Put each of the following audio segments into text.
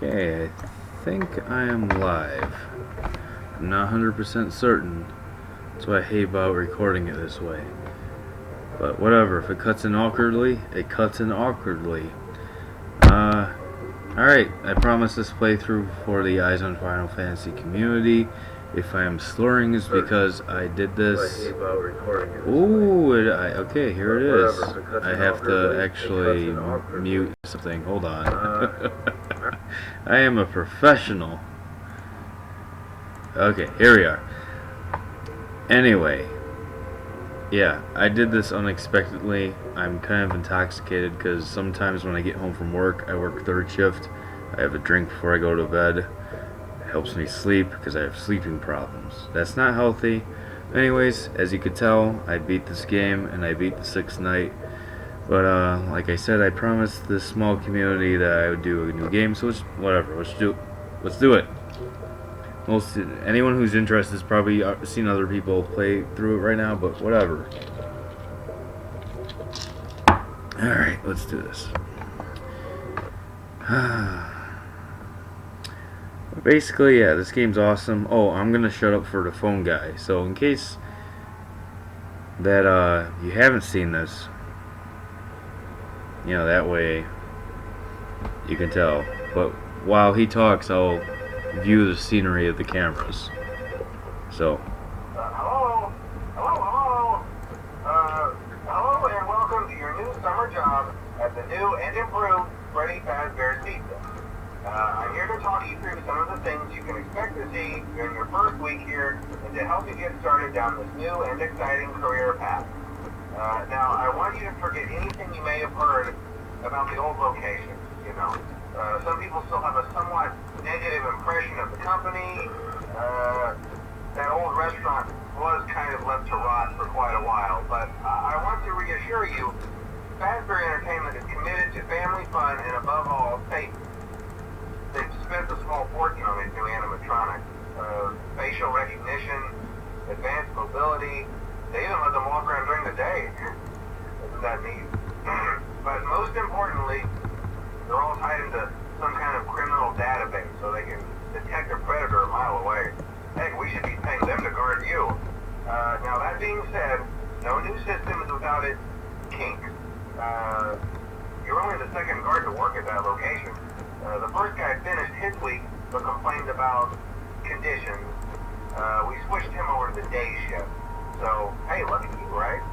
Okay, I think I am live. I'm not 100% certain. That's what I hate about recording it this way. But whatever, if it cuts in awkwardly, it cuts in awkwardly. Alright, I promise this playthrough for the Eyes on Final Fantasy community. If I am slurring, it's because I did this. Ooh, okay, here it is. I have to actually mute something. Hold on. I am a professional. Okay, here we are. Anyway, yeah, I did this unexpectedly. I'm kind of intoxicated because sometimes when I get home from work, I work third shift. I have a drink before I go to bed. It helps me sleep because I have sleeping problems. That's not healthy. Anyways, as you could tell, I beat this game and I beat the 6th night. But like I said, I promised this small community that I would do a new game. So whatever, let's do it. Anyone who's interested has probably seen other people play through it right now, but whatever. Alright, let's do this. Basically, yeah, this game's awesome. Oh, I'm gonna shut up for the phone guy. So in case that you haven't seen this, you know, that way you can tell. But while he talks, I'll view the scenery of the cameras. So. Hello, and welcome to your new summer job at the new and improved Freddy Pizza. I'm here to talk you through some of the things you can expect to see during your first week here and to help you get started down this new and exciting career path. Now, I want you to forget anything you may have heard about the old location, you know. Some people still have a somewhat negative impression of the company. That old restaurant was kind of left to rot for quite a while, but I want to reassure you, Fazbear Entertainment is committed to family fun and above all, safety. They've spent a small fortune on these new animatronics. Facial recognition, advanced mobility, they even let them walk around during the day. Isn't that neat? But most importantly, they're all tied into some kind of criminal database so they can detect a predator a mile away. Heck, we should be paying them to guard you. Now that being said, no new system is without its kinks. You're only the second guard to work at that location. The first guy finished his week but complained about conditions. We switched him over to the day shift. So, hey, look at you, right?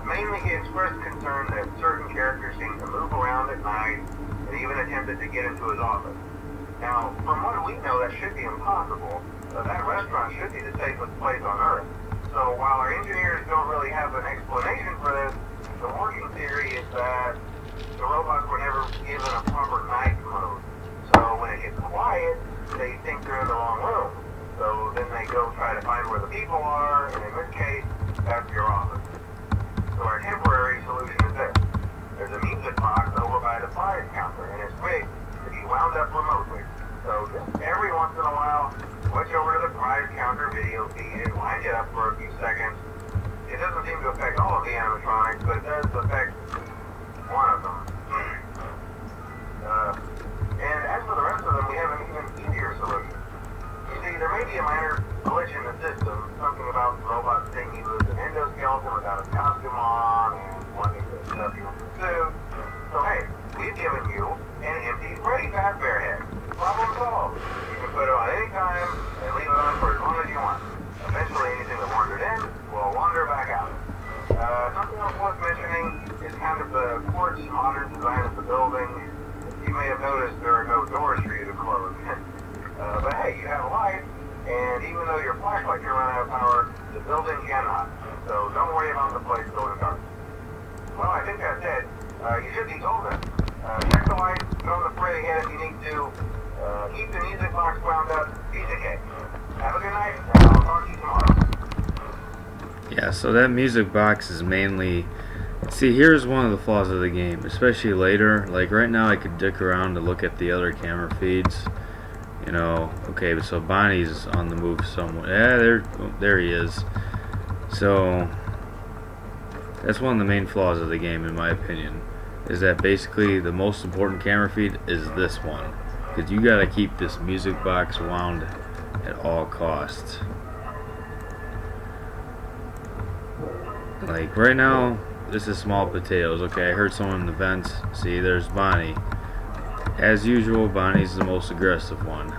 Mainly he expressed concern that certain characters seem to move around at night and even attempted to get into his office. Now, from what we know, that should be impossible. That restaurant should be the safest place on Earth. So while our engineers don't really have an explanation for this, the working theory is that the robots were never given a proper night mode. So when it gets quiet, they think they're in the wrong room. So then they go try to find where the people are, and in this case, that's your office. So our temporary solution is this. There's a music box over by the prize counter, and it's rigged to be wound up remotely. So just every once in a while, switch over to the prize counter video feed and wind it up for a few seconds. It doesn't seem to affect all of the animatronics, but it does affect one of them. And as for the rest of them, we have an even easier solution. You see, there may be a minor glitch in the system, something about the robot saying he was an endoskeleton without a costume on and wanting to stuff you in the suit. So hey, we've given you an empty Freddy Fazbear head. Problem solved. You can put it on any time and leave it on for as long as you want. Eventually anything that wandered in will wander back out. Something else worth mentioning is kind of the quartz modern design of the building. You may have noticed there are no doors for you to close. But hey, you have a light, and even though your flashlight can run out of power, the building cannot. So don't worry about the place going dark. Well, I think that's it. You should be golden. Check the lights, throw the Freddy head if you need to. Keep the music box wound up. Piece of cake. Have a good night, and I'll talk to you tomorrow. Yeah, so that music box is mainly... See, here's one of the flaws of the game, especially later. Like, right now I could dick around to look at the other camera feeds. You know, okay, so Bonnie's on the move somewhere. Yeah, there he is. So, that's one of the main flaws of the game, in my opinion. Is that basically the most important camera feed is this one. because you gotta keep this music box wound at all costs. Like right now, this is small potatoes. Okay, I heard someone in the vents. See, there's Bonnie. As usual, Bonnie's the most aggressive one.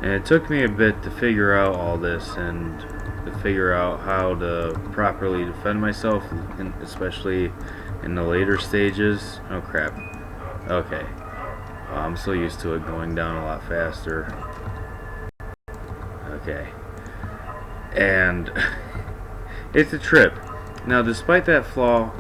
And it took me a bit to figure out all this and to figure out how to properly defend myself, especially in the later stages. Oh crap. Okay. Well, I'm so used to it going down a lot faster. Okay. And it's a trip. Now, despite that flaw,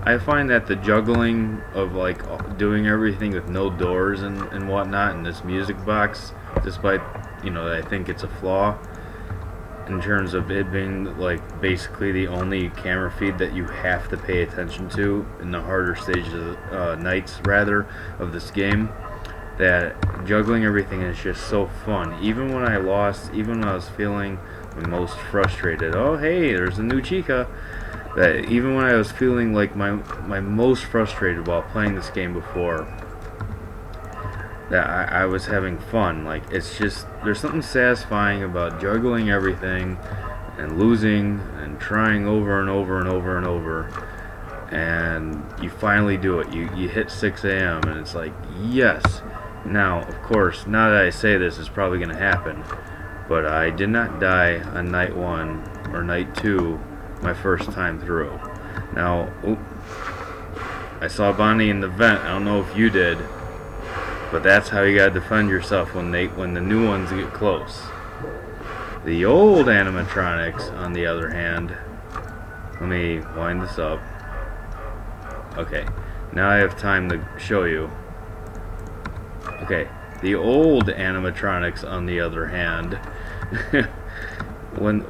I find that the juggling of like doing everything with no doors and whatnot in this music box, despite, you know, I think it's a flaw in terms of it being like basically the only camera feed that you have to pay attention to in the harder stages of nights rather of this game, that juggling everything is just so fun. Even when I lost, even when I was feeling the most frustrated, oh hey, there's a new Chica, that even when I was feeling like my most frustrated while playing this game before, that I was having fun. Like, it's just, there's something satisfying about juggling everything and losing and trying over and over and over and over, and you finally do it. You hit 6 a.m. and it's like, yes. Now, of course, now that I say this, it's probably going to happen, but I did not die on night 1 or night 2 my first time through. Now, I saw Bonnie in the vent. I don't know if you did, but that's how you gotta defend yourself when the new ones get close. The old animatronics, on the other hand, let me wind this up. Okay, now I have time to show you. Okay, the old animatronics, on the other hand, when,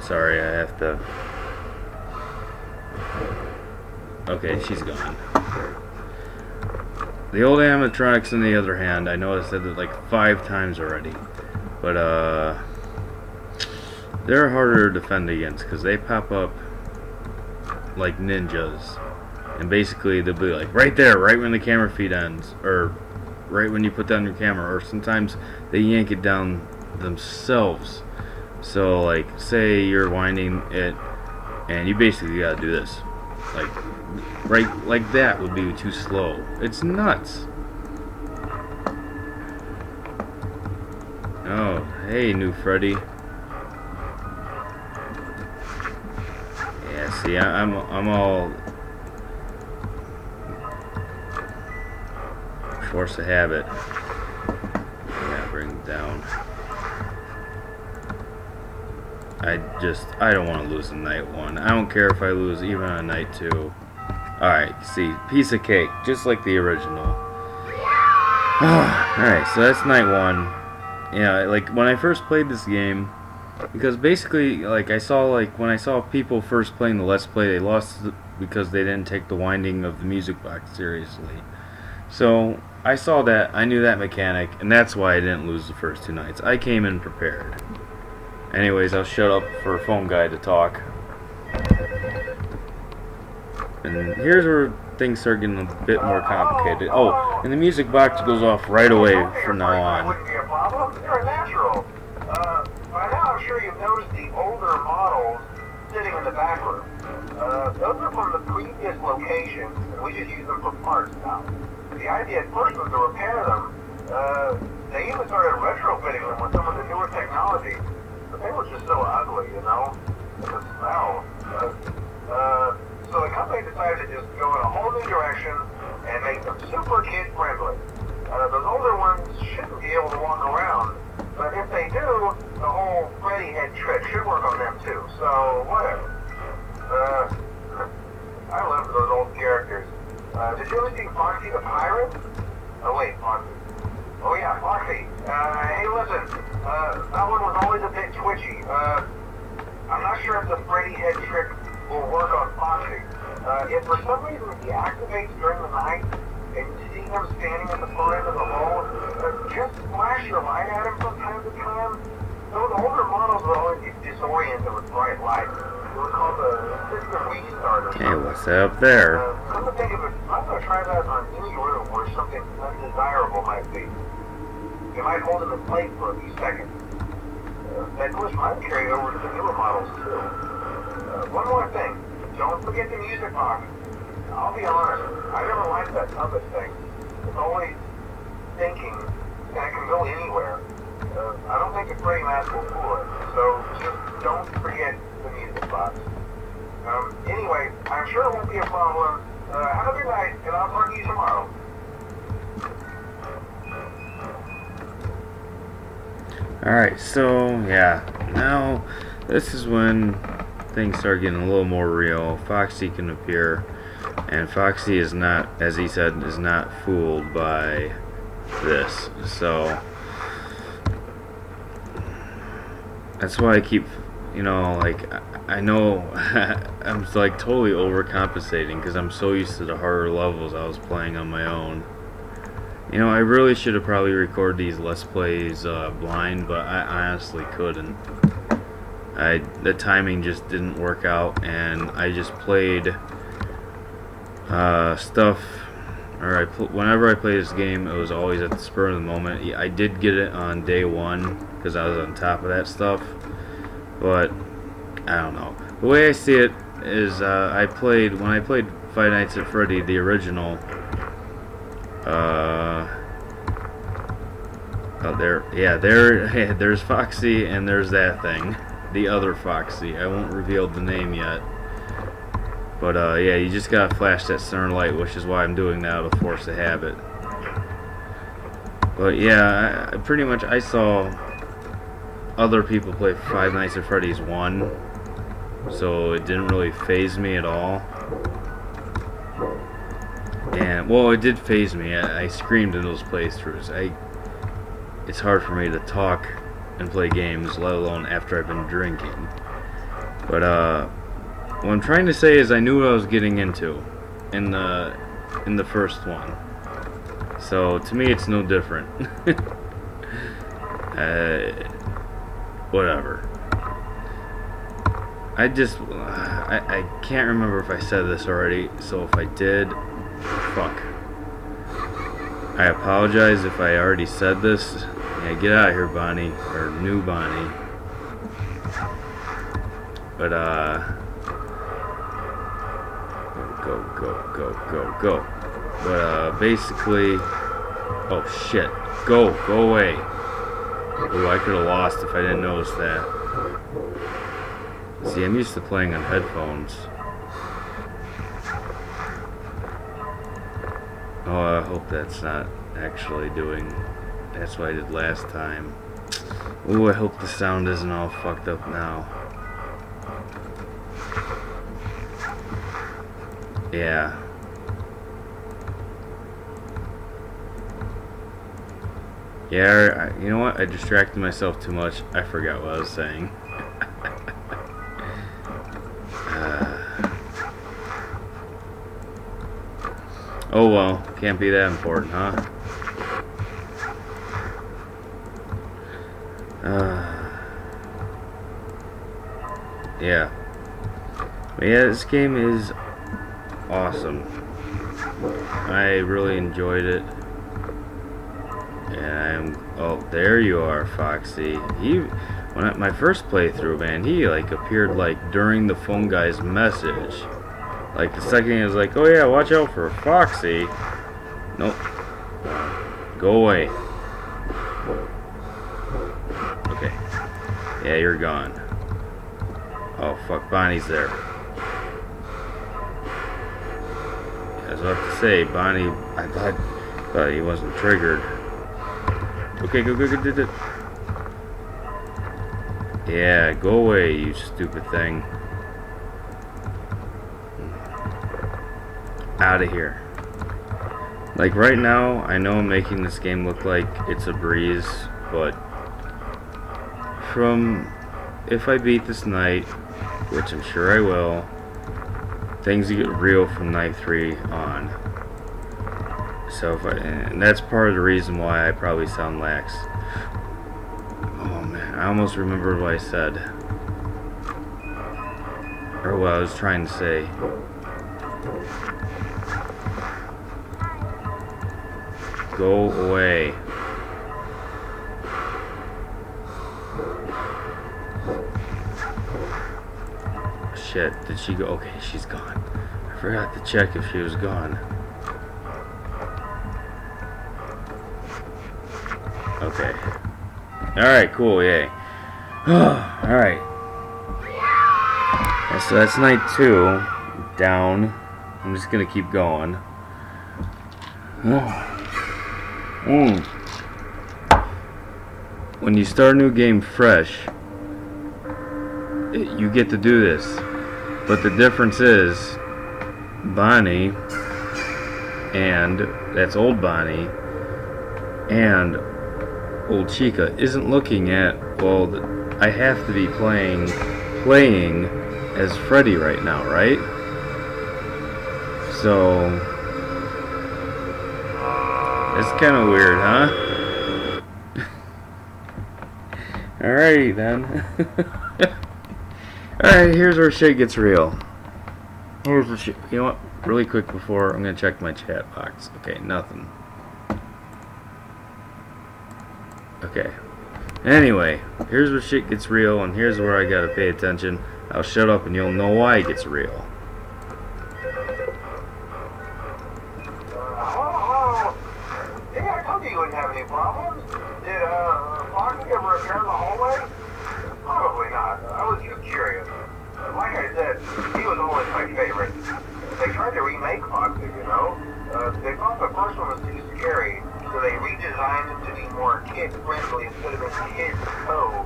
sorry, I have to, okay, she's gone. The old animatronics, on the other hand, I know I said it like 5 times already, but they're harder to defend against because they pop up like ninjas, and basically they'll be like right there, right when the camera feed ends, or right when you put down your camera, or sometimes they yank it down themselves. So like, say you're winding it and you basically gotta do this, like right like that would be too slow. It's nuts. Oh, hey, new Freddy. Yeah, see, I'm all force of habit. Yeah, bring it down. I don't want to lose in night 1. I don't care if I lose even on night 2. Alright, see, piece of cake, just like the original. Alright, so that's night 1. Yeah, like, when I first played this game, because basically, like, I saw, like, when I saw people first playing the Let's Play, they lost because they didn't take the winding of the music box seriously. So, I saw that, I knew that mechanic, and that's why I didn't lose the first 2 nights. I came in prepared. Anyways, I'll shut up for a phone guy to talk. And here's where things start getting a bit more complicated. Oh, and the music box goes off right away from now on. Wouldn't be a problem. They're natural. By now, I'm sure you've noticed the older models sitting in the back room. Those are from the previous location, and we just use them for parts now. The idea at first was to repair them. They even started retrofitting them with some of the newer technology. But they were just so ugly, you know? And the smell. So the company decided to just go in a whole new direction and make them super kid-friendly. Those older ones shouldn't be able to walk around, but if they do, the whole Freddy head trick should work on them too, so whatever. I love those old characters. Did you ever see Foxy the Pirate? Oh wait, Foxy. Oh yeah, Foxy. Hey listen, that one was always a bit twitchy. I'm not sure if the Freddy head trick will work on Foxy. If for some reason he activates during the night, and you see him standing at the far end of the hole, just flash your light at him from time to time. Those older models would always get disoriented with bright light. It was called the system restart or something. Hey, what's up there? Come to think of it, I'm going to try that on any room where something undesirable might be. You might hold in the plate for a few seconds. That glitch might carry over to the newer models too. One more thing. Don't forget the music box. I'll be honest, I never liked that compass thing. It's always thinking, and it can go anywhere. I don't think the Freddy mask will fool it, so just don't forget the music box. Anyway, I'm sure it won't be a problem. Have a good night, and I'll talk to you tomorrow. Alright, so yeah, now this is when things start getting a little more real. Foxy can appear, and Foxy is not, as he said, is not fooled by this. So that's why I keep, you know, like, I know I'm like totally overcompensating because I'm so used to the harder levels I was playing on my own. You know, I really should have probably recorded these Let's Plays blind, but I honestly couldn't. The timing just didn't work out, and I just played stuff, or whenever I play this game, it was always at the spur of the moment. I did get it on day one because I was on top of that stuff, but I don't know. The way I see it is, when I played Five Nights at Freddy, the original. Oh, there's Foxy, and there's that thing, the other Foxy. I won't reveal the name yet, but yeah, you just gotta flash that center light, which is why I'm doing that out of force of habit. But yeah, pretty much I saw other people play Five Nights at Freddy's 1, so it didn't really faze me at all. And, well, it did faze me. I screamed in those playthroughs. It's hard for me to talk and play games, let alone after I've been drinking. But what I'm trying to say is I knew what I was getting into in the first one. So to me, it's no different. Whatever. I can't remember if I said this already. So if I did, fuck. I apologize if I already said this. Yeah, get out of here, Bonnie, or new Bonnie. But go. But basically, oh shit, go away. Ooh, I could have lost if I didn't notice that. See, I'm used to playing on headphones. Oh, I hope that's not actually doing. That's what I did last time. Ooh, I hope the sound isn't all fucked up now. Yeah. Yeah, you know what? I distracted myself too much. I forgot what I was saying. Oh well, can't be that important, huh? Yeah. But yeah, this game is awesome. I really enjoyed it. And oh, there you are, Foxy. My first playthrough, man, he like appeared like during the phone guy's message. Like the second he was like, oh yeah, watch out for Foxy. Nope. Go away. Okay. Yeah, you're gone. Oh fuck, Bonnie's there. I was about to say, Bonnie, I thought he wasn't triggered. Okay, go. Yeah, go away, you stupid thing. Out of here. Like right now, I know I'm making this game look like it's a breeze, but if I beat this night, which I'm sure I will, things get real from night 3 on. So and that's part of the reason why I probably sound lax. Oh man, I almost remembered what I said, or what I was trying to say. Go away. Shit, did she go? Okay, she's gone. I forgot to check if she was gone. Okay. Alright, cool, yay. Alright. So that's night 2. Down. I'm just gonna keep going. When you start a new game fresh, you get to do this. But the difference is, Bonnie, and that's old Bonnie, and old Chica isn't looking at, well, I have to be playing as Freddy right now, right? So, it's kind of weird, huh? Alrighty then. Alright, here's where shit gets real. Here's the shit. You know what? Really quick before I'm gonna check my chat box. Okay, nothing. Okay. Anyway, here's where shit gets real, and here's where I gotta pay attention. I'll shut up and you'll know why it gets real. Hello? Yeah, I told you wouldn't have any problems. Did, Fox ever repair the hallway? Probably not. I was just curious. Like I said, he was always my favorite. They tried to remake Foxy, you know? They thought the first one was too scary, so they redesigned it to be more kid-friendly instead of a kid's code.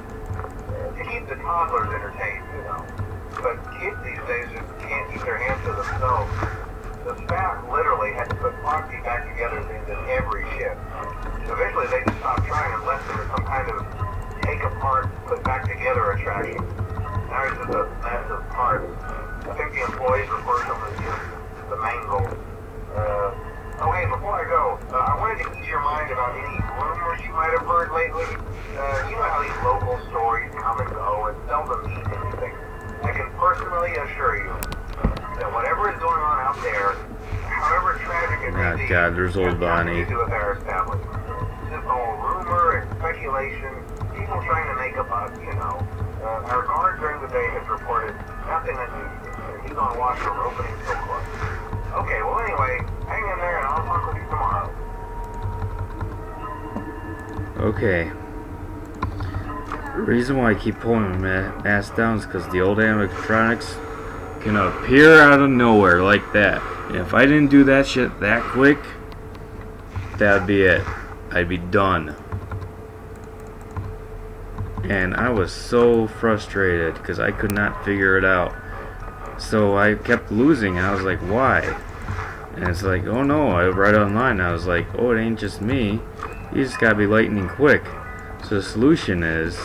To keep the toddlers entertained, you know. But kids these days just can't keep their hands to themselves. The staff literally had to put Foxy back together at the end of every shift. Eventually they just stopped trying and left it as some kind of take apart, put back together attraction. Now it's just a mess of parts. I think the employees refer to them as just the mangle. Oh hey, before I go, I wanted to ease your mind about any rumors you might have heard lately. You know how these local stories come and go and seldom mean anything. I can personally assure you that whatever is going on out there, however tragic it may be, God, there's old Bonnie. has nothing to do with our establishment. It's just all rumor and speculation, people trying to make a buck, you know. Our guard during the day has reported nothing unusual, and he's on watch from opening till close. Okay, well anyway, hang in there and I'll talk with you tomorrow. Okay. The reason why I keep pulling my mask down is because the old animatronics can appear out of nowhere like that. And if I didn't do that shit that quick, that'd be it. I'd be done. And I was so frustrated because I could not figure it out. So I kept losing and I was like, why? And it's like, oh no, I read online. I was like, oh, it ain't just me. You just gotta be lightning quick. So the solution is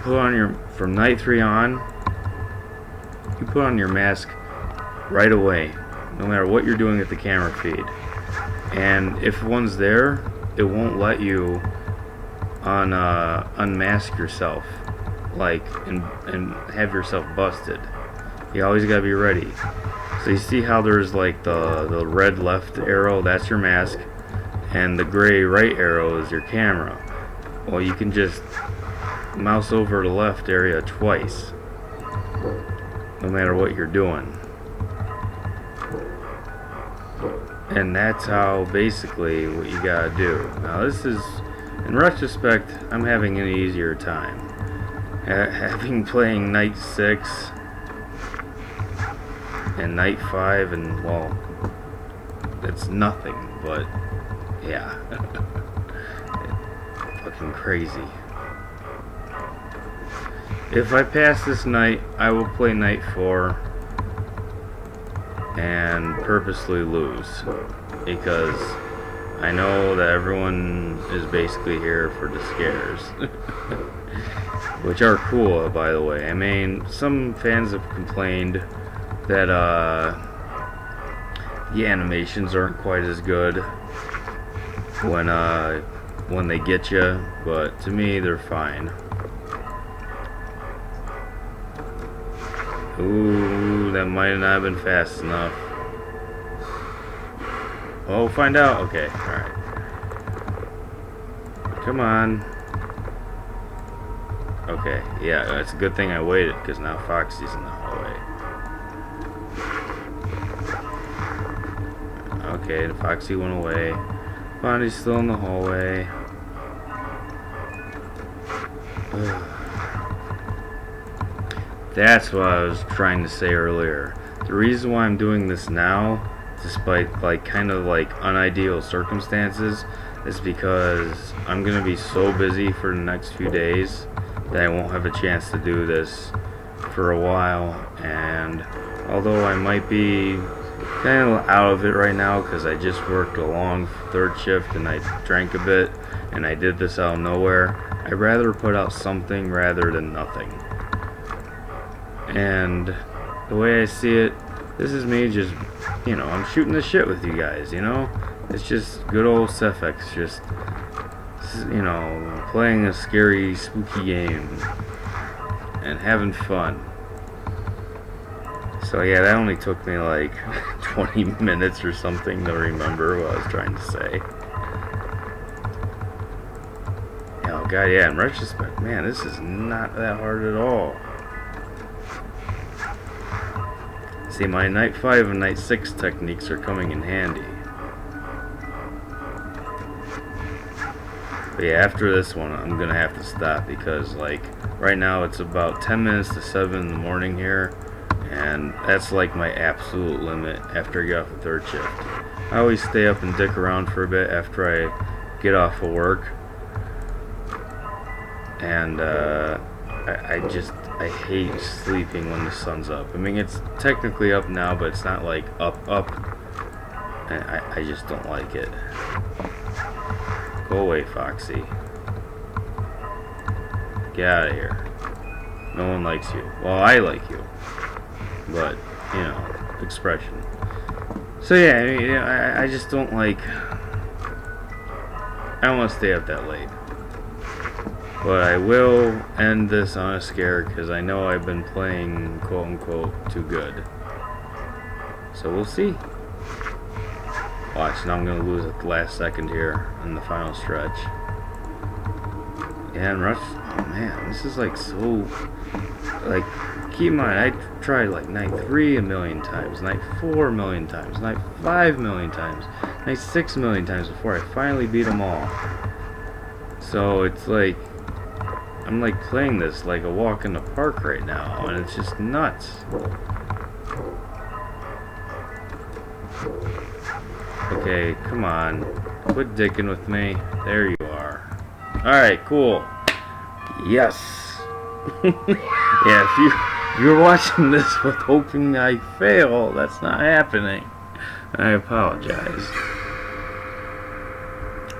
put on your, from night 3 on, you put on your mask right away, no matter what you're doing with the camera feed. And if one's there, it won't let you unmask yourself, like, and have yourself busted. You always gotta be ready. So you see how there's like the red left arrow, that's your mask, and the gray right arrow is your camera. Well, you can just mouse over the left area twice, no matter what you're doing. And that's how basically what you gotta do. Now this is, in retrospect, I'm having an easier time. Having playing night 6 and night 5, and well, it's nothing, but yeah. Fucking crazy. If I pass this night, I will play night 4 and purposely lose, because I know that everyone is basically here for the scares. Which are cool, by the way. I mean, some fans have complained that the animations aren't quite as good when they get you, but to me they're fine. Ooh, that might not have been fast enough. Oh, we'll find out. Okay, alright. Come on. Okay, yeah, it's a good thing I waited, because now Foxy's in the hallway. Okay, Foxy went away. Bonnie's still in the hallway. That's what I was trying to say earlier. The reason why I'm doing this now, despite like kind of like unideal circumstances, is because I'm gonna be so busy for the next few days that I won't have a chance to do this for a while. And although I might be kind of out of it right now because I just worked a long third shift and I drank a bit and I did this out of nowhere, I'd rather put out something rather than nothing. And the way I see it, this is me just, you know, I'm shooting the shit with you guys, you know? It's just good old Cephix, just, you know, playing a scary, spooky game and having fun. So yeah, that only took me like 20 minutes or something to remember what I was trying to say. Oh god, yeah, in retrospect, man, this is not that hard at all. See, my night 5 and night 6 techniques are coming in handy. But yeah, after this one, I'm gonna have to stop because, like, right now it's about 10 minutes to 7 in the morning here, and that's like my absolute limit after I get off the third shift. I always stay up and dick around for a bit after I get off of work, and I hate sleeping when the sun's up. I mean, it's technically up now, but it's not like up, and I just don't like it. Go away, Foxy. Get out of here. No one likes you. Well, I like you, but, you know, expression. So yeah, I mean, I just don't like, I don't want to stay up that late. But I will end this on a scare because I know I've been playing quote-unquote too good. So we'll see. Watch, now I'm going to lose at the last second here in the final stretch. Yeah, and rush. Oh man, this is like so. Like, keep in mind, I tried like night 3 a million times, night 4 a million times, night 5 a million times, night 6 a million times before I finally beat them all. So it's like, I'm like playing this like a walk in the park right now, and it's just nuts. Okay, come on. Quit dicking with me. There you are. Alright, cool. Yes. Yeah, if you're watching this with hoping I fail, that's not happening. I apologize.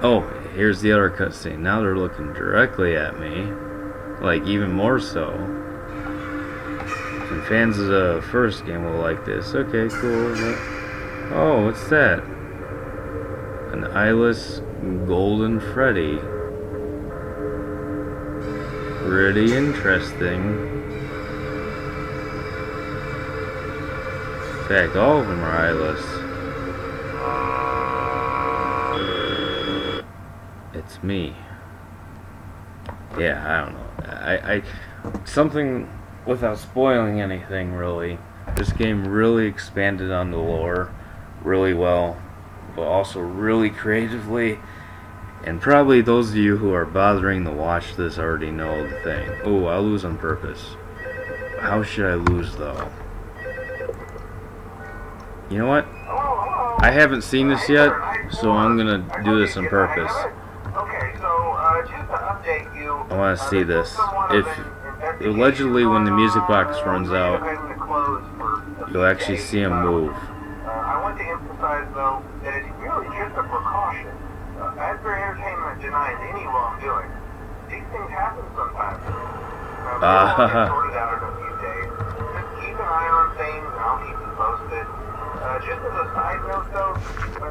Oh, here's the other cutscene. Now they're looking directly at me. Like, even more so. And fans of the first game will like this. Okay, cool. Oh, what's that? An eyeless golden Freddy. Pretty interesting. In fact, all of them are eyeless. It's me. Yeah, I don't know. I something, without spoiling anything really, this game really expanded on the lore really well, but also really creatively. And probably those of you who are bothering to watch this already know the thing. Oh, I'll lose on purpose. How should I lose though? You know what? I haven't seen this yet, so I'm gonna do this on purpose. I want to see this. If allegedly when the music box runs out, you'll actually see him move. I want to emphasize though that it's really just a precaution. Asbury Entertainment denies any wrongdoing. These things happen sometimes. Now, they'll get sorted out in a few days. Just keep an eye on things and I'll keep you posted. Just as a side note though,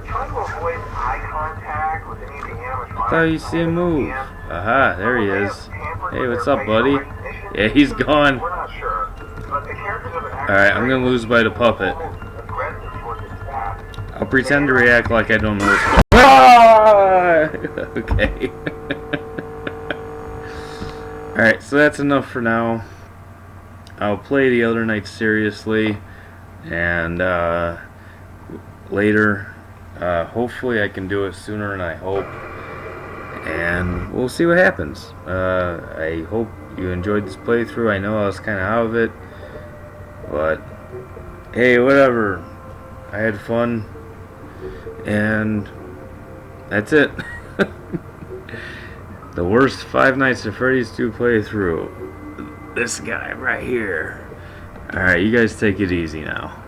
try to avoid eye contact with any of the animatronics. I thought you see him move. Aha, there he is. Hey, what's up, buddy? Yeah, he's gone. Alright, I'm gonna lose by the puppet. I'll pretend to react like I don't know what's going on. Ah! Okay. Alright, so that's enough for now. I'll play the other night seriously, and later, hopefully I can do it sooner than I hope, and we'll see what happens. I hope you enjoyed this playthrough. I know I was kind of out of it, but hey, whatever. I had fun, and that's it. The worst Five Nights at Freddy's 2 playthrough. This guy right here. Alright, you guys take it easy now.